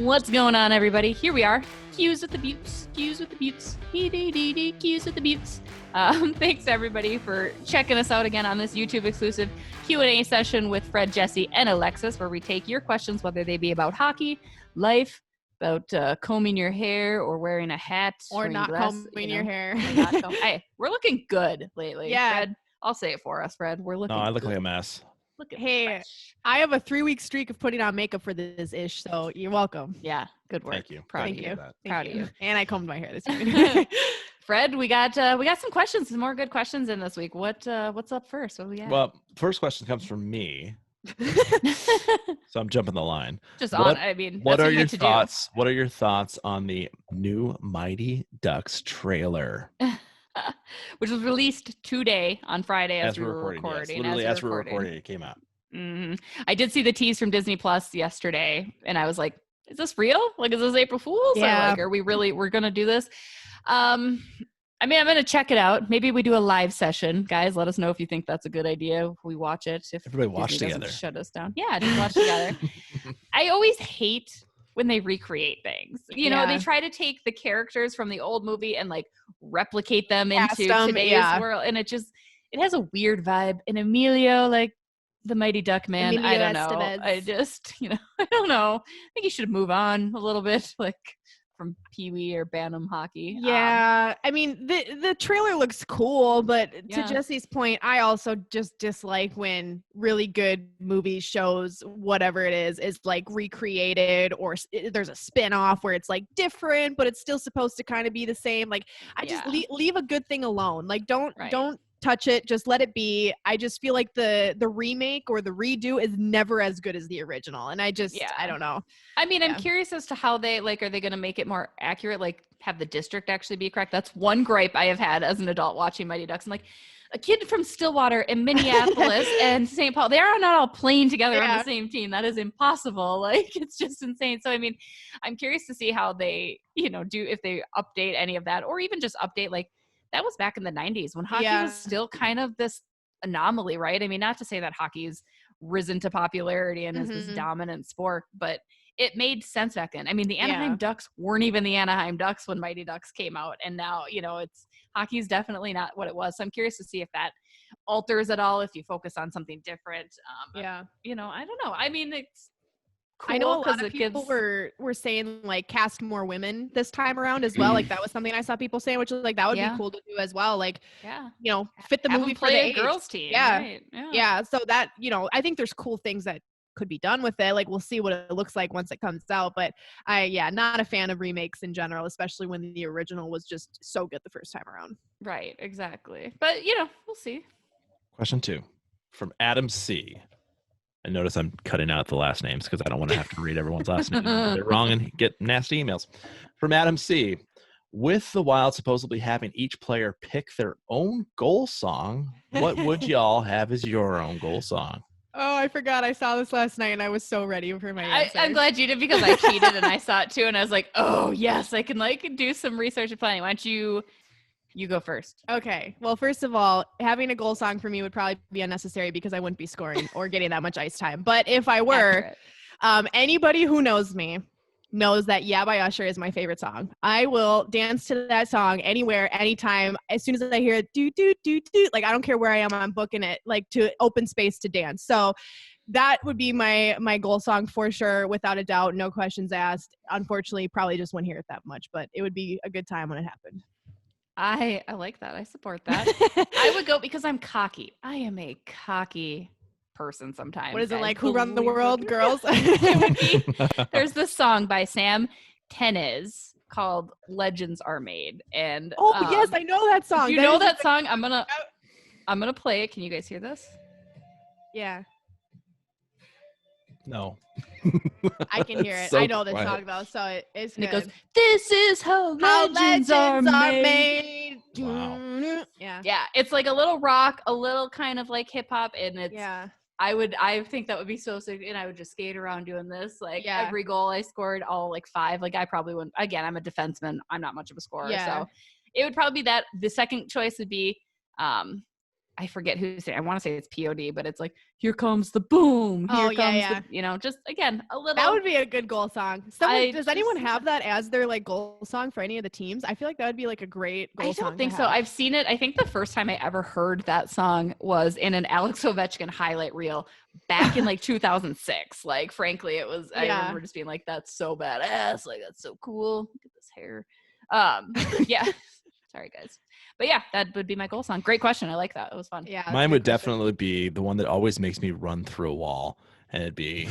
What's going on, everybody? Here we are. Cues with the Beauts. Cues with the Beauts. Cues with the Beauts. Thanks, everybody, for checking us out again on this YouTube exclusive Q&A session with Fred, Jesse, and Alexis, where we take your questions, whether they be about hockey, life, about combing your hair or wearing a hat. Or not combing your hair. Hey, we're looking good lately. Yeah. Fred, I'll say it for us, Fred. We're looking No, I look good. like a mess. Hey, fresh. I have a 3-week streak of putting on makeup for this ish, so you're welcome. Yeah, good work. Thank you. Proud Thank of you. you. Proud of you. And I combed my hair this week. Fred, we got some questions, some more good questions in this week. What's up first? What do we got? Well, first question comes from me, so I'm jumping the line. Just what- on. I mean, What that's are you your get to thoughts? What are your thoughts on the new Mighty Ducks trailer? do. Which was released today on Friday as we we're were recording, recording. yes. Literally, as we're recording, it came out. Mm-hmm. I did see the tease from Disney Plus yesterday, and I was like, "Is this real? Like, is this April Fool's? Yeah. Or like, are we really? We're gonna do this?" I mean, I'm gonna check it out. Maybe we do a live session, guys. Let us know if you think that's a good idea. If we watch it, if Everybody watch Disney doesn't together. shut us down. Yeah, just watch together. I always hate when they recreate things. You know, they Yeah. try to take the characters from the old movie and like replicate them Cast into them, today's yeah. world, and it has a weird vibe. And Emilio, like the Mighty Duck man, I Emilio don't know. Estevez. I just, I don't know. I think he should move on a little bit, like from Pee Wee or Bantam hockey. Yeah, I mean the trailer looks cool, but Yeah. to Jesse's point, I also just dislike when really good movies, shows, whatever it is like recreated, or there's a spin-off where it's like different, but it's still supposed to kind of be the same. Like, I just Yeah. leave a good thing alone. Like, don't Right. touch it, just let it be. I just feel like the remake or the redo is never as good as the original, and I don't know. I mean, Yeah. I'm curious as to how they are they going to make it more accurate? Like, have the district actually be correct? That's one gripe I have had as an adult watching Mighty Ducks. I'm like, a kid from Stillwater and Minneapolis and St. Paul, they are not all playing together on Yeah. the same team. That is impossible. Like, it's just insane. So, I mean, I'm curious to see how they, do, if they update any of that, or even just update, like, that was back in the 90s when hockey Yeah. was still kind of this anomaly, right? I mean, not to say that hockey's risen to popularity and is this Mhm. dominant sport, but it made sense back then. I mean, the Anaheim Yeah. Ducks weren't even the Anaheim Ducks when Mighty Ducks came out, and now hockey's definitely not what it was. So I'm curious to see if that alters at all, if you focus on something different. Yeah. I don't know. I mean, it's cool. I know a lot 'cause of it people gives- were saying like cast more women this time around as well. Like, that was something I saw people saying, which was like, that would Yeah. be cool to do as well. Like, yeah, fit the have movie them for the play a age. girls team. Yeah. Right? Yeah. So that, I think there's cool things that could be done with it. Like, we'll see what it looks like once it comes out. But not a fan of remakes in general, especially when the original was just so good the first time around. Right, exactly. But we'll see. Question 2 from Adam C. And notice I'm cutting out the last names because I don't want to have to read everyone's last name. They're wrong and get nasty emails. From Adam C. With the Wild supposedly having each player pick their own goal song, what would y'all have as your own goal song? Oh, I forgot. I saw this last night and I was so ready for my answer. I'm glad you did, because I cheated and I saw it too, and I was like, oh yes, I can do some research and planning. Why don't you go first? Okay. Well, first of all, having a goal song for me would probably be unnecessary because I wouldn't be scoring or getting that much ice time. But if I were, Accurate. anybody who knows me knows that Yeah by Usher is my favorite song. I will dance to that song anywhere, anytime. As soon as I hear it, do, do, do, do, like, I don't care where I am, I'm booking it, like, to open space to dance. So that would be my goal song for sure, without a doubt, no questions asked. Unfortunately, probably just won't hear it that much, but it would be a good time when it happened. I like that. I support that. I would go because I'm cocky. I am a cocky person sometimes. What is it guys. like? Who run the Believe world, it. girls? It would be. There's this song by Sam Tenez called "Legends Are Made," and Yes, I know that song. you That know is that song. I'm gonna play it. Can you guys hear this? Yeah, No. I can hear it. It's so I know the quiet. song though, so it's And it good. goes, "This is how legends are made." Wow. Yeah. Yeah, it's like a little rock, a little kind of like hip hop, and it's. Yeah. I think that would be so sick, and I would just skate around doing this. Like, Yeah. every goal I scored, all like 5. Like, I probably wouldn't. Again, I'm a defenseman. I'm not much of a scorer, Yeah. so it would probably be that. The second choice would be I forget who's saying. I want to say it's POD, but it's like, here comes the boom. Here Oh, yeah, comes yeah. the, you know, just again a little. That would be a good goal song. Does anyone have that as their like goal song for any of the teams? I feel like that would be like a great goal song. I don't think so. I've seen it. I think the first time I ever heard that song was in an Alex Ovechkin highlight reel back in like 2006. Like, frankly, it was. I remember just being like, "That's so badass! Like, that's so cool. Look at this hair." Yeah. Sorry, guys. But yeah, that would be my goal song. Great question. I like that. It was fun. Yeah. Mine would definitely be the one that always makes me run through a wall, and it'd be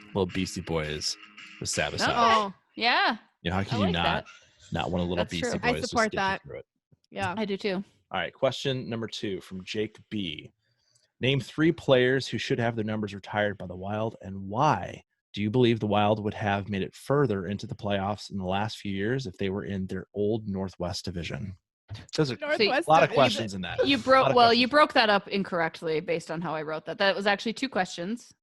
Little Beastie Boys with Sabotage. Oh, yeah. You know, how can you not want a Little That's Beastie true. Boys? I support to skip you that. through it. Yeah, I do too. All right. Question number 2 from Jake B. Name 3 players who should have their numbers retired by the Wild, and why? Do you believe the Wild would have made it further into the playoffs in the last few years if they were in their old Northwest division? Those are a lot of questions in that. You broke that up incorrectly based on how I wrote that. That was actually 2 questions.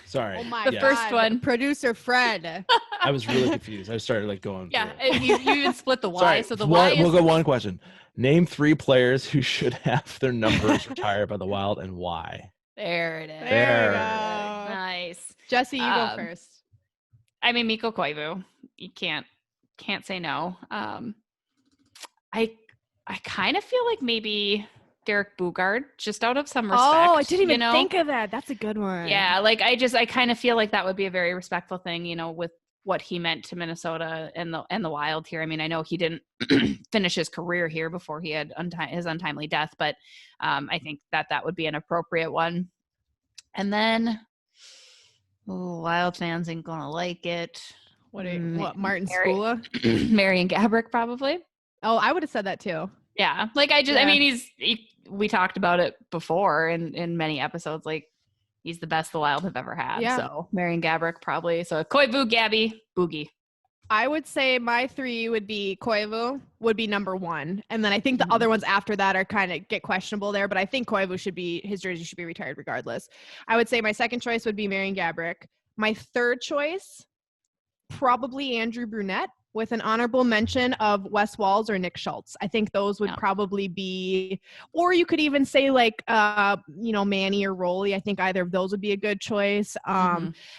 Sorry. Oh my the first one, producer Fred. I was really confused. I started like going. Yeah, you even split the Y. Sorry, so the Y is. We'll go one question. Name 3 players who should have their numbers retired by the Wild and why. There it is. There we go. Nice. Jesse, you go first. I mean, Mikko Koivu. You can't say no. I kind of feel like maybe Derek Bugard, just out of some respect. Oh, I didn't even think of that. That's a good one. Yeah, like I kind of feel like that would be a very respectful thing, you know, with what he meant to Minnesota and the Wild here. I mean, I know he didn't finish his career here before he had his untimely death, but I think that would be an appropriate one. And then, Wild fans ain't gonna like it. What Martin Skula? Marian Gaborik, probably. Oh, I would have said that too. Yeah, like I mean, we talked about it before in many episodes. Like, he's the best the Wild have ever had. Yeah. So Marian Gaborik probably. So Koivu, Gabby, Boogie. I would say my 3 would be Koivu would be number 1, and then I think the other ones after that are kind of get questionable there. But I think Koivu his jersey should be retired regardless. I would say my second choice would be Marian Gaborik. My third choice, probably Andrew Brunette, with an honorable mention of Wes Walz or Nick Schultz. I think those would probably be, or you could even say like, Manny or Rolly. I think either of those would be a good choice.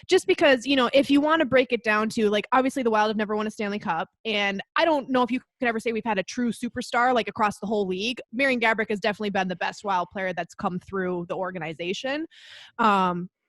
Just because, if you want to break it down to like, obviously the Wild have never won a Stanley Cup. And I don't know if you could ever say we've had a true superstar like across the whole league. Marian Gaborik has definitely been the best Wild player that's come through the organization.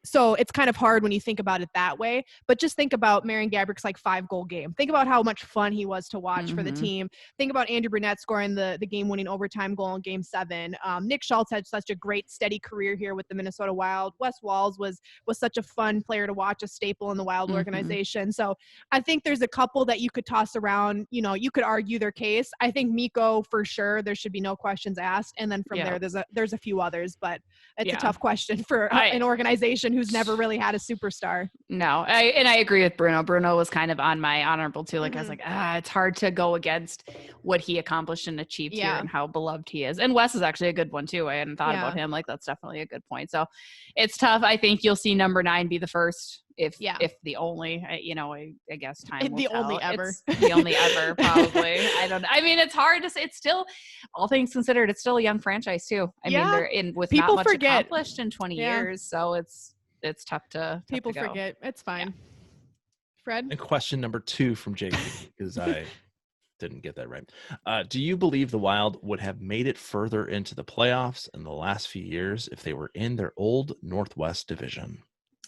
So it's kind of hard when you think about it that way. But just think about Marian Gaborik's like 5-goal game. Think about how much fun he was to watch for the team. Think about Andrew Brunette scoring the game-winning overtime goal in Game 7. Nick Schultz had such a great, steady career here with the Minnesota Wild. Wes Walz was such a fun player to watch, a staple in the Wild organization. So I think there's a couple that you could toss around. You could argue their case. I think Mikko, for sure, there should be no questions asked. And then from there, there's a few others. But it's a tough question for an organization who's never really had a superstar. No, I agree with Bruno. Bruno was kind of on my honorable too. Like I was like, it's hard to go against what he accomplished and achieved here and how beloved he is. And Wes is actually a good one too. I hadn't thought about him. Like that's definitely a good point. So it's tough. I think you'll see number 9 be the first. If the only, I guess time will tell. Only ever. It's the only ever, probably. I mean, it's hard to say. It's still, all things considered, it's still a young franchise too. I mean, they're in with people not much forget. accomplished in 20 years, so it's tough to. People forget. It's fine. Fred. And question number 2 from Jake, because I didn't get that right. Do you believe the Wild would have made it further into the playoffs in the last few years if they were in their old Northwest division?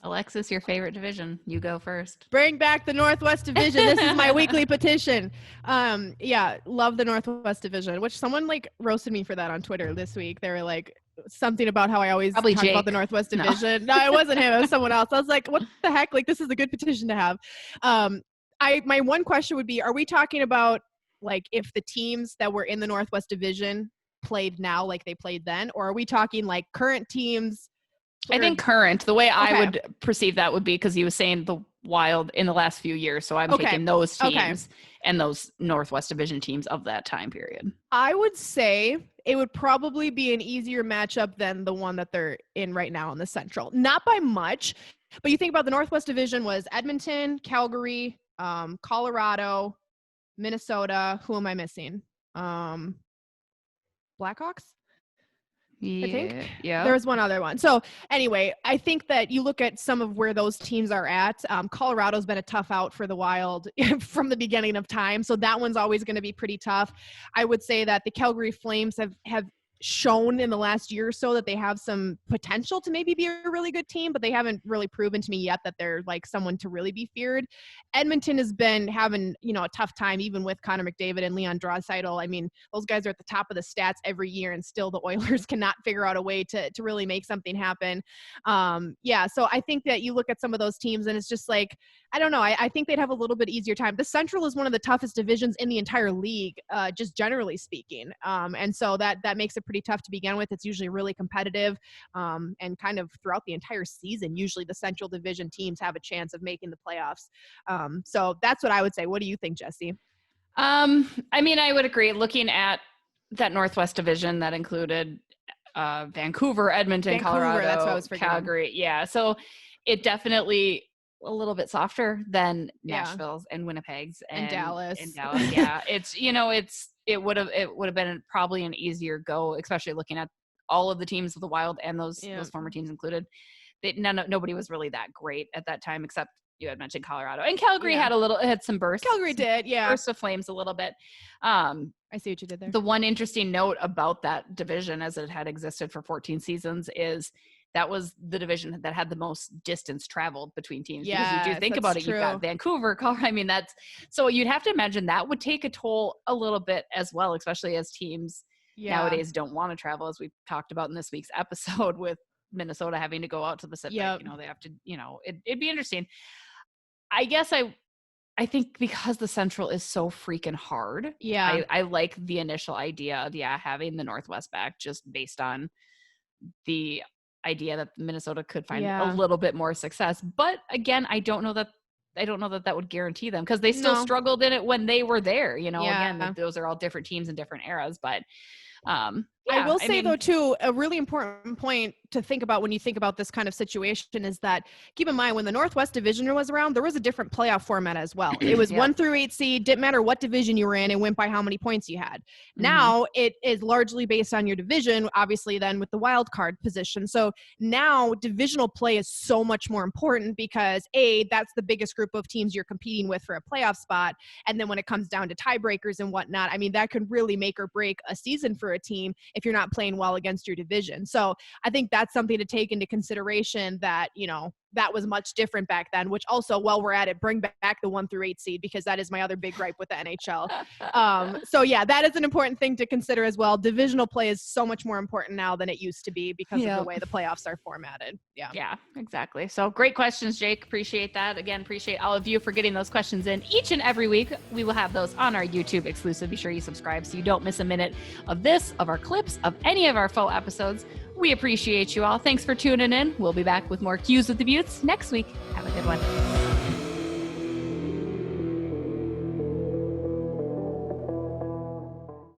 Alexis, your favorite division. You go first. Bring back the Northwest Division. This is my weekly petition. Love the Northwest Division, which someone like roasted me for that on Twitter this week. They were like something about how I always talk about the Northwest Division. No, it wasn't him. It was someone else. I was like, what the heck? Like, this is a good petition to have. My one question would be, are we talking about like if the teams that were in the Northwest Division played now like they played then? Or are we talking like current teams? I think current. The way I would perceive that would be because he was saying the Wild in the last few years. So I'm taking those teams and those Northwest Division teams of that time period. I would say it would probably be an easier matchup than the one that they're in right now in the Central. Not by much, but you think about the Northwest Division was Edmonton, Calgary, Colorado, Minnesota. Who am I missing? Blackhawks? Yeah. I think. Yeah. There was one other one. So anyway, I think that you look at some of where those teams are at. Colorado's been a tough out for the Wild from the beginning of time. So that one's always going to be pretty tough. I would say that the Calgary Flames have shown in the last year or so that they have some potential to maybe be a really good team, but they haven't really proven to me yet that they're like someone to really be feared. Edmonton has been having, a tough time even with Connor McDavid and Leon Draisaitl. I mean, those guys are at the top of the stats every year, and still the Oilers cannot figure out a way to really make something happen. So I think that you look at some of those teams and it's just like, I don't know. I think they'd have a little bit easier time. The Central is one of the toughest divisions in the entire league, just generally speaking. And so that makes it pretty tough to begin with. It's usually really competitive, and kind of throughout the entire season, usually the Central Division teams have a chance of making the playoffs. So that's what I would say. What do you think, Jesse? I mean, I would agree. Looking at that Northwest Division that included Vancouver, Edmonton, Colorado, that's what I was forgetting. Calgary. Yeah. So it definitely a little bit softer than Nashville's and Winnipeg's and Dallas. Yeah. It would have been probably an easier go, especially looking at all of the teams of the Wild and those former teams included. Nobody was really that great at that time, except you had mentioned Colorado, and Calgary had some bursts. Calgary did, bursts of flames a little bit. I see what you did there. The one interesting note about that division, as it had existed for 14 seasons, is that was the division that had the most distance traveled between teams. Yeah, because you do think about it, you've got Vancouver, Colorado. I mean, so you'd have to imagine that would take a toll a little bit as well, especially as teams nowadays don't want to travel, as we talked about in this week's episode with Minnesota having to go out to the Pacific. They have to, it'd be interesting. I guess I think because the Central is so freaking hard. Yeah. I like the initial idea of having the Northwest back, just based on the idea that Minnesota could find a little bit more success. But again, I don't know that would guarantee them, because they still struggled in it when they were there. Again, those are all different teams in different eras. But I will say, though, too, a really important point to think about when you think about this kind of situation is that, keep in mind, when the Northwest Division was around, there was a different playoff format as well. It was 1 through 8 seed, didn't matter what division you were in, it went by how many points you had. Now it is largely based on your division, obviously, then with the wild card position. So now divisional play is so much more important, because that's the biggest group of teams you're competing with for a playoff spot. And then when it comes down to tiebreakers and whatnot, I mean, that could really make or break a season for a team if you're not playing well against your division. So I think that's something to take into consideration, that, that was much different back then, which also, while we're at it, bring back the 1 through 8 seed, because that is my other big gripe with the NHL. So that is an important thing to consider as well. Divisional play is so much more important now than it used to be, because of the way the playoffs are formatted. Yeah, exactly. So great questions, Jake. Appreciate that. Again, appreciate all of you for getting those questions in each and every week. We will have those on our YouTube exclusive. Be sure you subscribe so you don't miss a minute of this, of our clips, of any of our full episodes. We appreciate you all. Thanks for tuning in. We'll be back with more Cues with the Beauts next week. Have a good one.